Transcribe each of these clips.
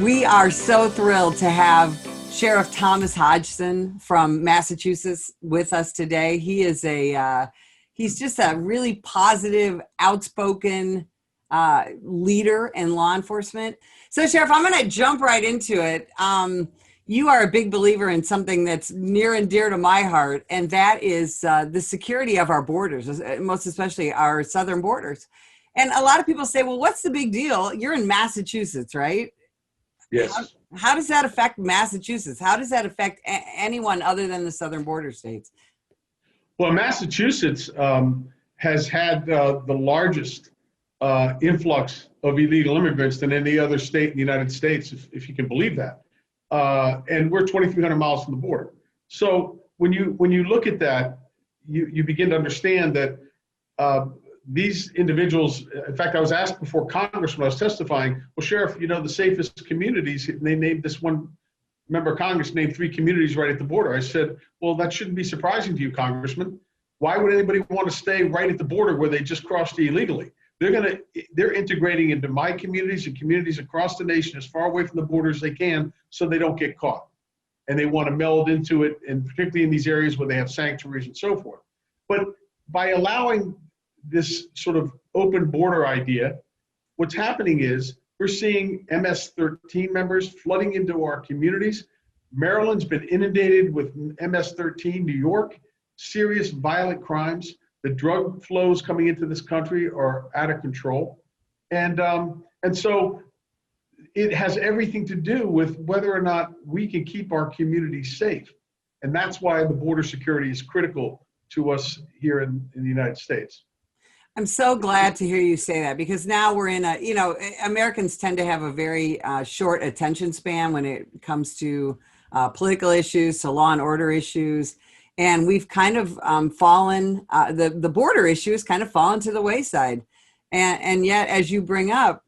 We are so thrilled to have Sheriff Thomas Hodgson from Massachusetts with us today. He is he's just a really positive, outspoken leader in law enforcement. So, Sheriff, I'm going to jump right into it. You are a big believer in something that's near and dear to my heart, and that is the security of our borders, most especially our southern borders. And a lot of people say, well, what's the big deal? You're in Massachusetts, right? Yes. How does that affect Massachusetts? How does that affect anyone other than the southern border states? Well, Massachusetts has had the largest influx of illegal immigrants than any other state in the United States, if you can believe that. And we're 2,300 miles from the border. So when you look at that, you begin to understand that these individuals, in fact, I was asked before Congress when I was testifying, well, Sheriff, you know, the safest communities, and they named this one member of Congress named 3 communities right at the border. I said, well, that shouldn't be surprising to you, Congressman. Why would anybody want to stay right at the border where they just crossed illegally? They're integrating into my communities and communities across the nation as far away from the border as they can so they don't get caught. And they want to meld into it, and particularly in these areas where they have sanctuaries and so forth. But by allowing this sort of open border idea, what's happening is we're seeing MS-13 members flooding into our communities. Maryland's been inundated with MS-13, New York, serious violent crimes. The drug flows coming into this country are out of control. And so it has everything to do with whether or not we can keep our communities safe. And that's why the border security is critical to us here in the United States. I'm so glad to hear you say that, because now we're in Americans tend to have a very short attention span when it comes to political issues, to law and order issues. And we've kind of fallen, the border issue has kind of fallen to the wayside. And yet, as you bring up,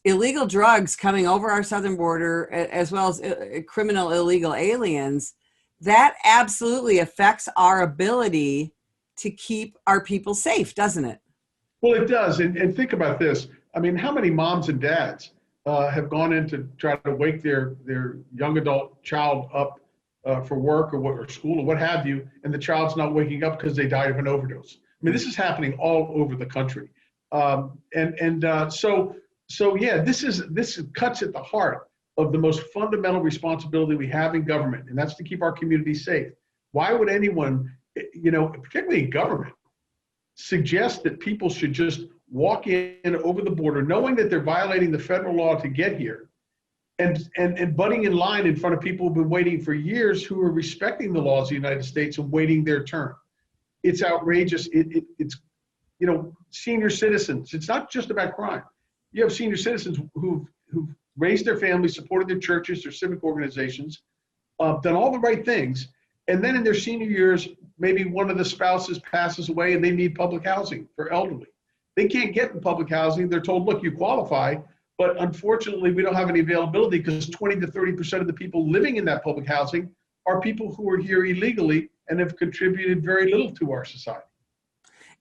illegal drugs coming over our southern border, as well as criminal illegal aliens, that absolutely affects our ability to keep our people safe, doesn't it? Well, it does. And think about this. I mean, how many moms and dads have gone in to try to wake their young adult child up for work or school or what have you, and the child's not waking up because they died of an overdose? I mean, this is happening all over the country. So yeah, this cuts at the heart of the most fundamental responsibility we have in government, and that's to keep our communities safe. Why would anyone, particularly in government, suggest that people should just walk in over the border knowing that they're violating the federal law to get here and butting in line in front of people who've been waiting for years, who are respecting the laws of the United States and waiting their turn? It's outrageous. It's senior citizens. It's not just about crime. You have senior citizens who've raised their families, supported their churches, their civic organizations, done all the right things. And then in their senior years, maybe one of the spouses passes away and they need public housing for elderly. They can't get in public housing. They're told, look, you qualify, but unfortunately we don't have any availability because 20 to 30% of the people living in that public housing are people who are here illegally and have contributed very little to our society.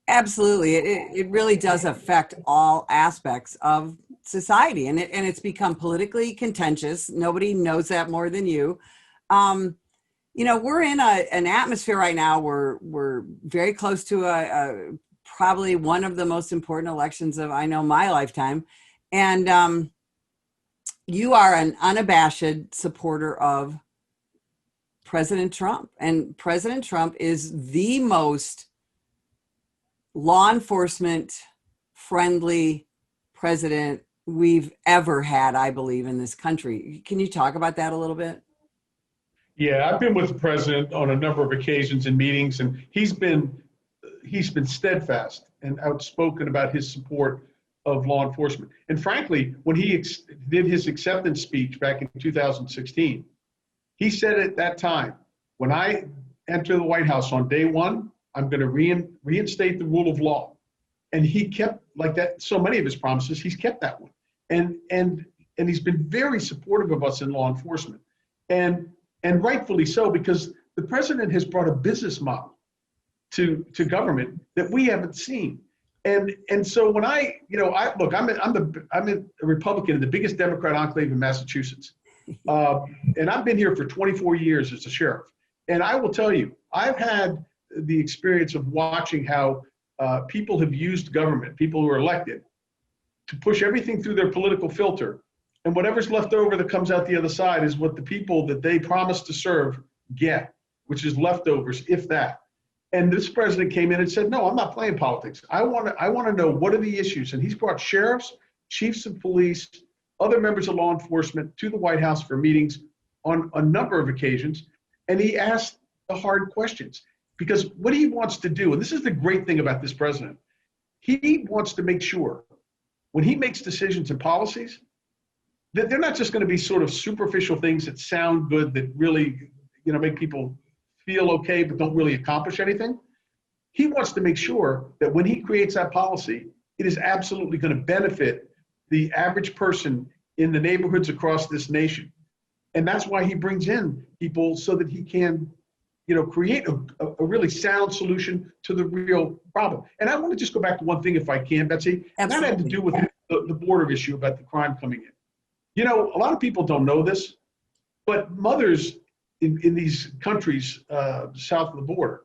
Absolutely. It really does affect all aspects of society, and it's become politically contentious. Nobody knows that more than you. We're in an atmosphere right now where we're very close to probably one of the most important elections of, I know, my lifetime. And you are an unabashed supporter of President Trump. And President Trump is the most law enforcement friendly president we've ever had, I believe, in this country. Can you talk about that a little bit? Yeah, I've been with the president on a number of occasions in meetings, and he's been steadfast and outspoken about his support of law enforcement. And frankly, when he did his acceptance speech back in 2016, he said at that time, when I enter the White House on day one, I'm going to reinstate the rule of law. And he kept, like that, so many of his promises, he's kept that one. And he's been very supportive of us in law enforcement. And rightfully so, because the president has brought a business model to government that we haven't seen. And so when I'm a Republican in the biggest Democrat enclave in Massachusetts. And I've been here for 24 years as a sheriff. And I will tell you, I've had the experience of watching how people have used government, people who are elected, to push everything through their political filter. And whatever's left over that comes out the other side is what the people that they promised to serve get, which is leftovers, if that. And this president came in and said, no, I'm not playing politics. I want to know what are the issues. And he's brought sheriffs, chiefs of police, other members of law enforcement to the White House for meetings on a number of occasions. And he asked the hard questions because what he wants to do, and this is the great thing about this president, he wants to make sure when he makes decisions and policies that they're not just going to be sort of superficial things that sound good, that really, make people feel okay, but don't really accomplish anything. He wants to make sure that when he creates that policy, it is absolutely going to benefit the average person in the neighborhoods across this nation. And that's why he brings in people so that he can, create a really sound solution to the real problem. And I want to just go back to one thing, if I can, Betsy. Absolutely. And that had to do with the border issue about the crime coming in. A lot of people don't know this, but mothers in these countries south of the border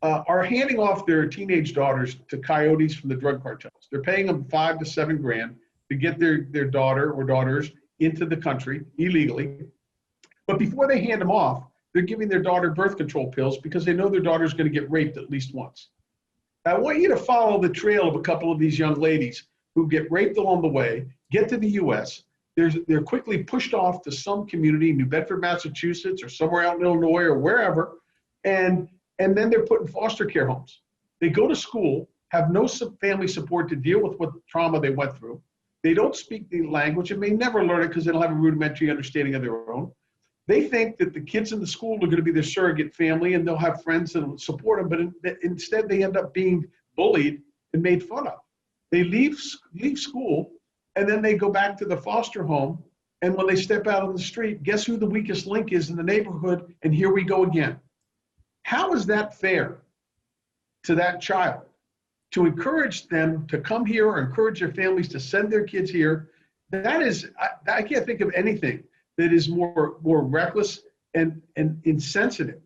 are handing off their teenage daughters to coyotes from the drug cartels. They're paying them $5 to $7 grand to get their daughter or daughters into the country illegally. But before they hand them off, they're giving their daughter birth control pills because they know their daughter's going to get raped at least once. I want you to follow the trail of a couple of these young ladies who get raped along the way, get to the U.S., they're quickly pushed off to some community, New Bedford, Massachusetts, or somewhere out in Illinois or wherever, and then they're put in foster care homes. They go to school, have no family support to deal with what trauma they went through. They don't speak the language and may never learn it because they don't have a rudimentary understanding of their own. They think that the kids in the school are going to be their surrogate family and they'll have friends that will support them, but instead they end up being bullied and made fun of. They leave school, and then they go back to the foster home. And when they step out on the street, guess who the weakest link is in the neighborhood? And here we go again. How is that fair to that child? To encourage them to come here or encourage their families to send their kids here, that is, I can't think of anything that is more reckless and insensitive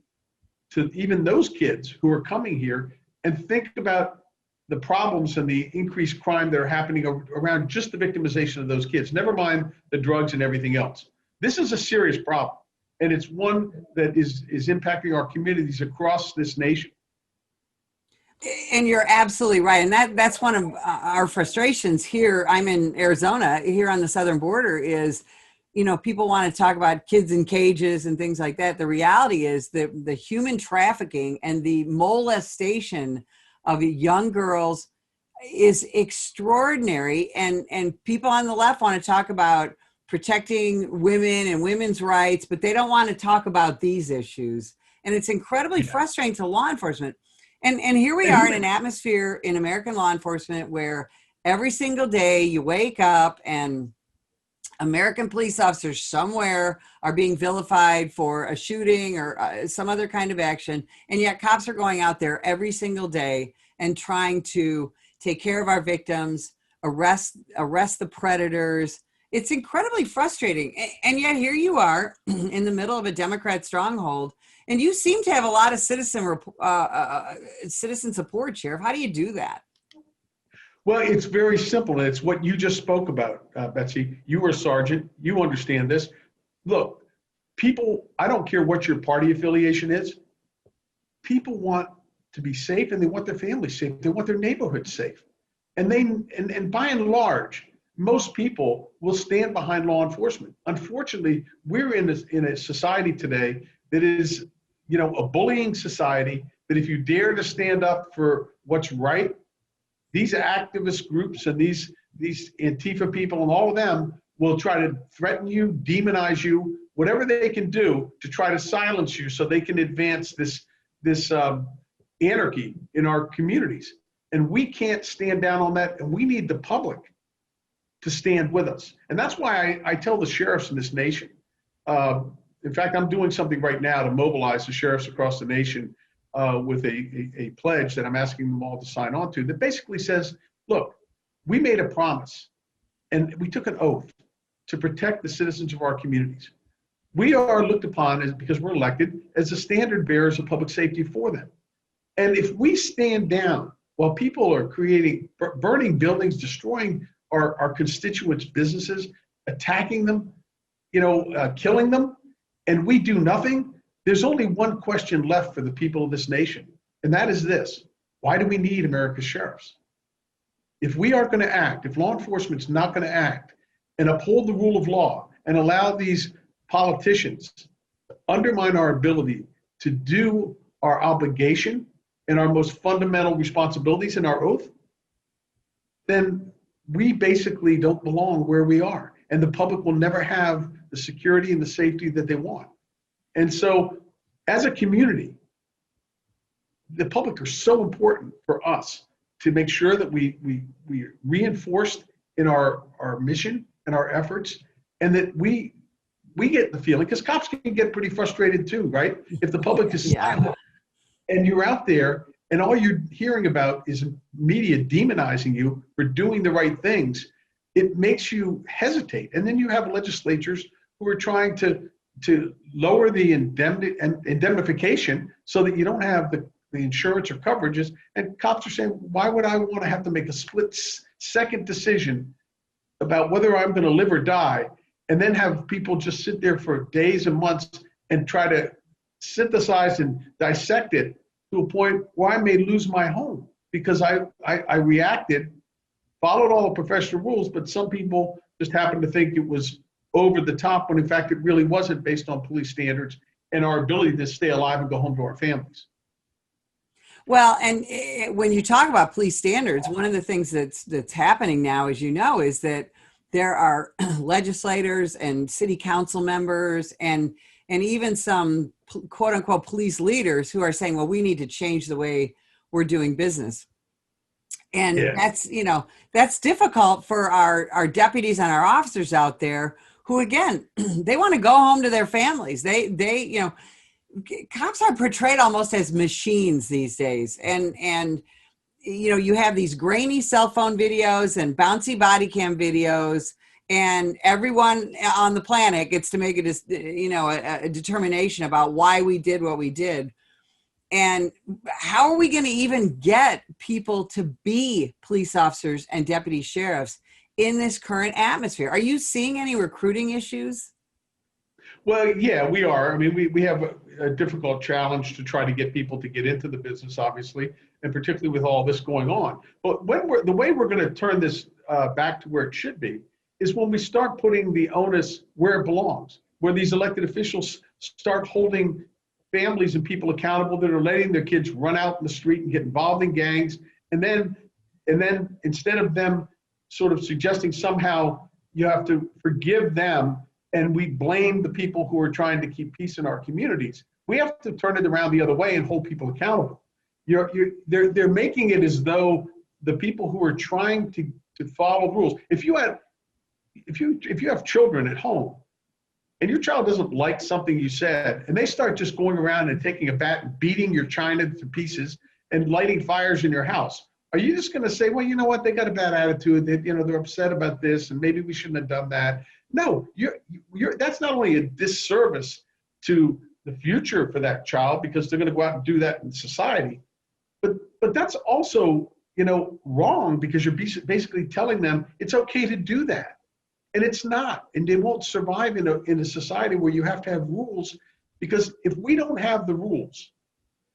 to even those kids who are coming here. And think about the problems and the increased crime that are happening around just the victimization of those kids, never mind the drugs and everything else. This is a serious problem, and it's one that is impacting our communities across this nation. And you're absolutely right. And that's one of our frustrations here. I'm in Arizona, here on the southern border, is, people want to talk about kids in cages and things like that. The reality is that the human trafficking and the molestation of young girls is extraordinary. And people on the left want to talk about protecting women and women's rights, but they don't want to talk about these issues. And it's incredibly frustrating to law enforcement. And here we are in an atmosphere in American law enforcement where every single day you wake up and American police officers somewhere are being vilified for a shooting or some other kind of action. And yet cops are going out there every single day and trying to take care of our victims, arrest the predators. It's incredibly frustrating. And yet here you are in the middle of a Democrat stronghold, and you seem to have a lot of citizen support, Sheriff. How do you do that? Well, it's very simple, and it's what you just spoke about, Betsy. You were a sergeant. You understand this. Look, people, I don't care what your party affiliation is, people want to be safe, and they want their families safe. They want their neighborhoods safe. And by and large, most people will stand behind law enforcement. Unfortunately, we're in a society today that is, a bullying society, that if you dare to stand up for what's right, these activist groups and these Antifa people and all of them will try to threaten you, demonize you, whatever they can do to try to silence you so they can advance this anarchy in our communities. And we can't stand down on that, and we need the public to stand with us. And that's why I tell the sheriffs in this nation, in fact, I'm doing something right now to mobilize the sheriffs across the nation with a pledge that I'm asking them all to sign on to that basically says, look, we made a promise and we took an oath to protect the citizens of our communities. We are looked upon as, because we're elected, as the standard bearers of public safety for them. And if we stand down while people are burning buildings, destroying our constituents' businesses, attacking them, killing them, and we do nothing, there's only one question left for the people of this nation, and that is this: why do we need America's sheriffs? If we aren't going to act, if law enforcement's not going to act and uphold the rule of law and allow these politicians to undermine our ability to do our obligation and our most fundamental responsibilities in our oath, then we basically don't belong where we are. And the public will never have the security and the safety that they want. And so as a community, the public are so important for us to make sure that we reinforced in our mission and our efforts, and that we get the feeling, because cops can get pretty frustrated too, right? If the public is silent and you're out there and all you're hearing about is media demonizing you for doing the right things, it makes you hesitate. And then you have legislatures who are trying to lower the indemnification so that you don't have the insurance or coverages. And cops are saying, why would I want to have to make a split-second decision about whether I'm going to live or die, and then have people just sit there for days and months and try to synthesize and dissect it to a point where I may lose my home because I reacted, followed all the professional rules, but some people just happened to think it was over the top when in fact it really wasn't, based on police standards and our ability to stay alive and go home to our families. Well, and when you talk about police standards, one of the things that's happening now, as you know, is that there are legislators and city council members and even some quote unquote police leaders who are saying, well, we need to change the way we're doing business. And that's difficult for our deputies and our officers out there who, again, they want to go home to their families. Cops are portrayed almost as machines these days. And you have these grainy cell phone videos and bouncy body cam videos, and everyone on the planet gets to make a determination about why we did what we did. And how are we going to even get people to be police officers and deputy sheriffs in this current atmosphere? Are you seeing any recruiting issues? Well, yeah, we are. I mean, we have a difficult challenge to try to get people to get into the business, obviously, and particularly with all this going on. But the way we're going to turn this back to where it should be is when we start putting the onus where it belongs, where these elected officials start holding families and people accountable that are letting their kids run out in the street and get involved in gangs. And then instead of them sort of suggesting somehow you have to forgive them and we blame the people who are trying to keep peace in our communities, we have to turn it around the other way and hold people accountable. They're making it as though the people who are trying to follow rules, if you have children at home and your child doesn't like something you said, and they start just going around and taking a bat and beating your china to pieces and lighting fires in your house, are you just going to say, well, you know what, they got a bad attitude, they're upset about this and maybe we shouldn't have done that? No, that's not only a disservice to the future for that child, because they're going to go out and do that in society, but that's also wrong, because you're basically telling them it's okay to do that. And it's not, and they won't survive in a society where you have to have rules, because if we don't have the rules,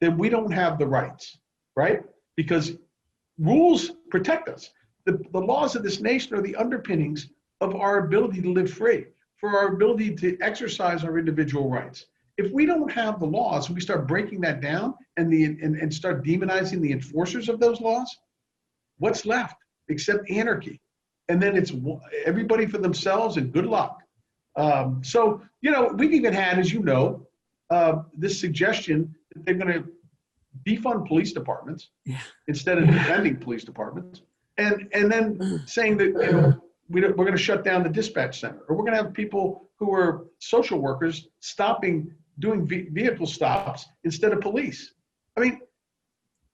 then we don't have the rights, right? Because rules protect us. The laws of this nation are the underpinnings of our ability to live free, for our ability to exercise our individual rights. If we don't have the laws, we start breaking that down and start demonizing the enforcers of those laws, what's left except anarchy? And then it's everybody for themselves and good luck. So, we've even had, as you know, this suggestion that they're going to defund police departments instead of defending police departments, and then saying that we're going to shut down the dispatch center, or we're going to have people who are social workers doing vehicle stops instead of police. I mean,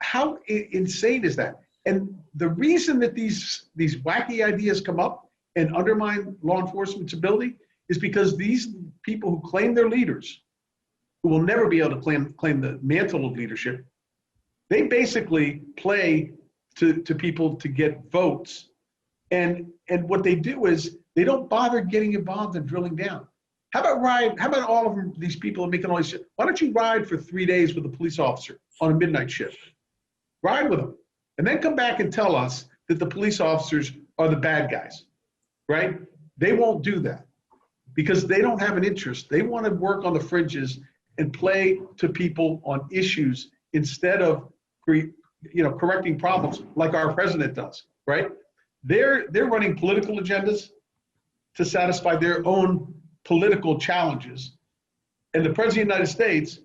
how insane is that? And the reason that these wacky ideas come up and undermine law enforcement's ability is because these people who claim they're leaders, who will never be able to claim the mantle of leadership, they basically play to people to get votes. And what they do is they don't bother getting involved in drilling down. How about all of them, these people are making all these shit? Why don't you ride for 3 days with a police officer on a midnight shift? Ride with them. And then come back and tell us that the police officers are the bad guys, right? They won't do that because they don't have an interest. They want to work on the fringes and play to people on issues instead of correcting problems like our president does, right? They're running political agendas to satisfy their own political challenges. And the president of the United States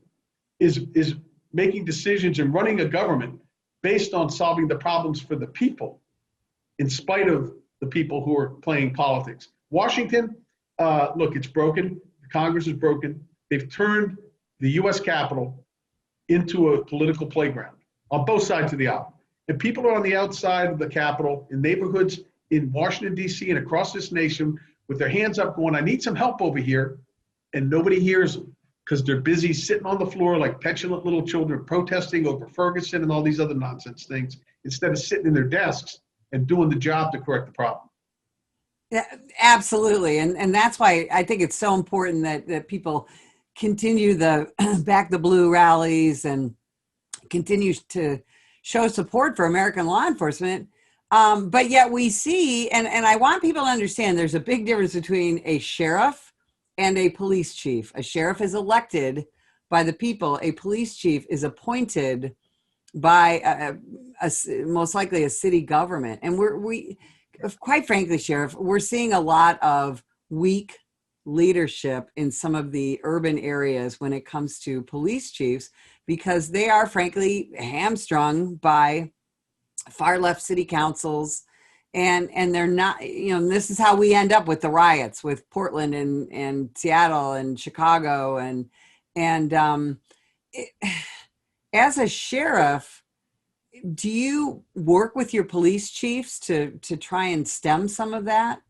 is making decisions and running a government based on solving the problems for the people, in spite of the people who are playing politics. Washington, look, it's broken. The Congress is broken. They've turned the US Capitol into a political playground on both sides of the aisle. And people are on the outside of the Capitol in neighborhoods in Washington, D.C. and across this nation with their hands up going, I need some help over here. And nobody hears them because they're busy sitting on the floor like petulant little children protesting over Ferguson and all these other nonsense things instead of sitting in their desks and doing the job to correct the problem. Yeah, absolutely. And that's why I think it's so important that people continue the Back the Blue rallies and continue to show support for American law enforcement. But yet we see, and I want people to understand, there's a big difference between a sheriff and a police chief. A sheriff is elected by the people. A police chief is appointed by most likely a city government. And we quite frankly, Sheriff, we're seeing a lot of weak leadership in some of the urban areas when it comes to police chiefs, because they are frankly hamstrung by far left city councils, and they're not, this is how we end up with the riots with Portland and Seattle and Chicago as a sheriff, do you work with your police chiefs to try and stem some of that?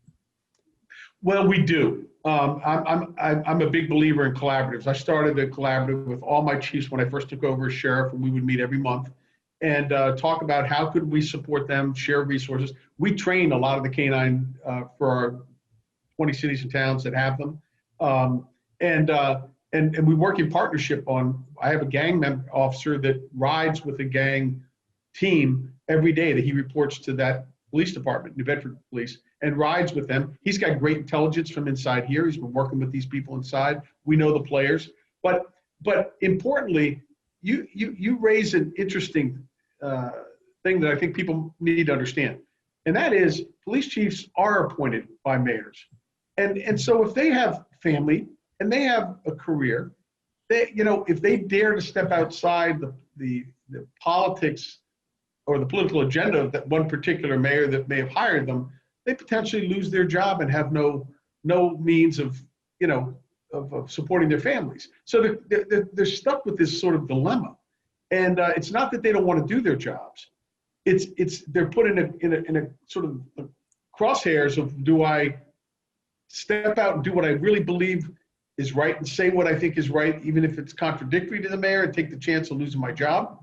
Well, we do. I'm a big believer in collaboratives. I started a collaborative with all my chiefs when I first took over as sheriff, and we would meet every month and talk about how could we support them, share resources. We train a lot of the canine for our 20 cities and towns that have them, and we work in partnership on. I have a gang officer that rides with a gang team every day that he reports to that police department, New Bedford Police, and rides with them. He's got great intelligence from inside here. He's been working with these people inside. We know the players, but importantly, you raise an interesting thing that I think people need to understand, and that is police chiefs are appointed by mayors, and so if they have family and they have a career, if they dare to step outside the politics or the political agenda of that one particular mayor that may have hired them, they potentially lose their job and have no means of supporting their families. So they're stuck with this sort of dilemma, and it's not that they don't want to do their jobs. It's they're put in a sort of crosshairs of, do I step out and do what I really believe is right and say what I think is right, even if it's contradictory to the mayor, and take the chance of losing my job,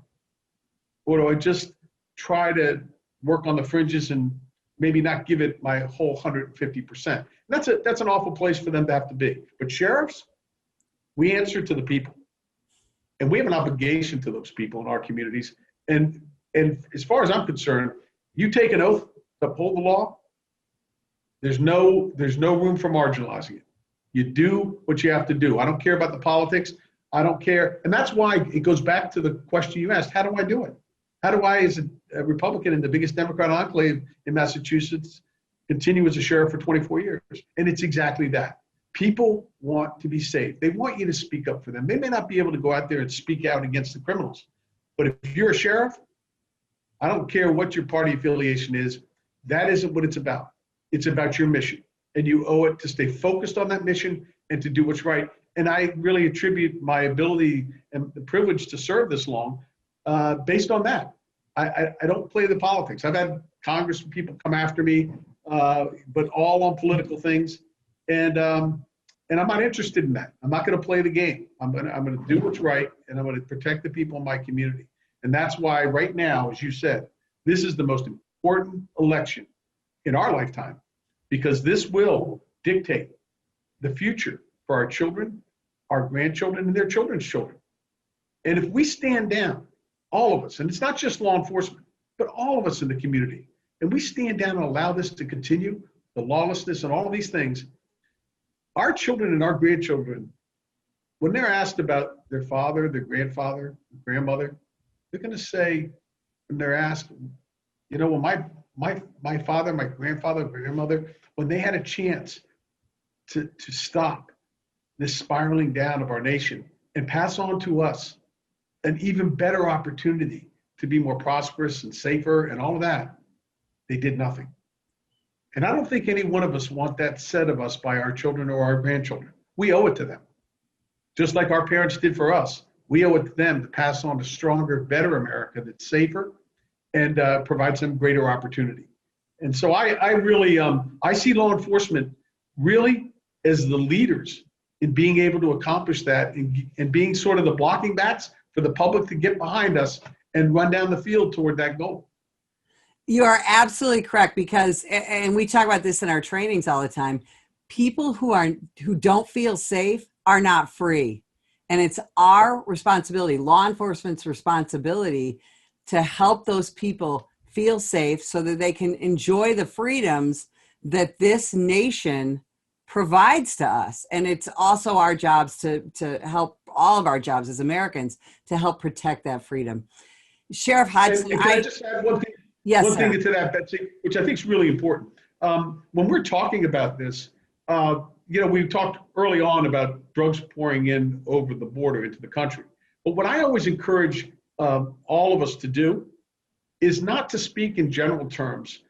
or do I just try to work on the fringes and maybe not give it my whole 150%. That's an awful place for them to have to be. But sheriffs, we answer to the people, and we have an obligation to those people in our communities. And as far as I'm concerned, you take an oath to uphold the law. There's no room for marginalizing it. You do what you have to do. I don't care about the politics. I don't care, and that's why it goes back to the question you asked: how do I do it? How do I, as a Republican in the biggest Democrat enclave in Massachusetts, continue as a sheriff for 24 years? And it's exactly that. People want to be safe. They want you to speak up for them. They may not be able to go out there and speak out against the criminals, but if you're a sheriff, I don't care what your party affiliation is, that isn't what it's about. It's about your mission, and you owe it to stay focused on that mission and to do what's right. And I really attribute my ability and the privilege to serve this long based on that. I don't play the politics. I've had Congress people come after me, but all on political things, and I'm not interested in that. I'm not going to play the game. I'm going to do what's right, and I'm going to protect the people in my community. And that's why right now, as you said, this is the most important election in our lifetime, because this will dictate the future for our children, our grandchildren, and their children's children. And if we stand down, all of us, and it's not just law enforcement, but all of us in the community, and we stand down and allow this to continue, the lawlessness and all of these things, our children and our grandchildren, when they're asked about their father, their grandfather, grandmother, they're going to say, when they're asked, you know, well, my father, my grandfather, grandmother, when they had a chance to stop this spiraling down of our nation and pass on to us an even better opportunity to be more prosperous and safer and all of that, they did nothing. And I don't think any one of us want that said of us by our children or our grandchildren. We owe it to them. Just like our parents did for us, we owe it to them to pass on a stronger, better America that's safer and provides them greater opportunity. And so I really, I see law enforcement really as the leaders in being able to accomplish that and being sort of the blocking bats for the public to get behind us and run down the field toward that goal. You are absolutely correct, because, and we talk about this in our trainings all the time, people who don't feel safe are not free. And it's our responsibility, law enforcement's responsibility, to help those people feel safe so that they can enjoy the freedoms that this nation provides to us. And it's also our jobs to help, all of our jobs as Americans, to help protect that freedom. Sheriff Hodgson, and can I just add one thing? Yes, one sir. thing to that, Betsy, which I think is really important. When we're talking about this, you know, we talked early on about drugs pouring in over the border into the country. But what I always encourage all of us to do is not to speak in general terms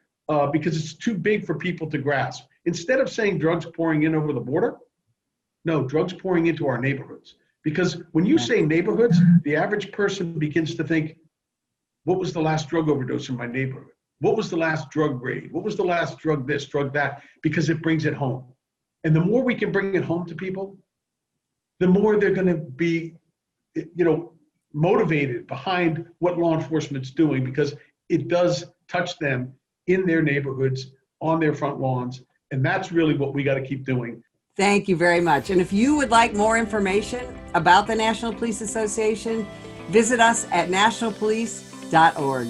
because it's too big for people to grasp. Instead of saying drugs pouring in over the border, no, drugs pouring into our neighborhoods. Because when you say neighborhoods, the average person begins to think, what was the last drug overdose in my neighborhood? What was the last drug raid? What was the last drug this, drug that? Because it brings it home. And the more we can bring it home to people, the more they're going to be, you know, motivated behind what law enforcement's doing, because it does touch them in their neighborhoods, on their front lawns. And that's really what we got to keep doing. Thank you very much. And if you would like more information about the National Police Association, visit us at nationalpolice.org.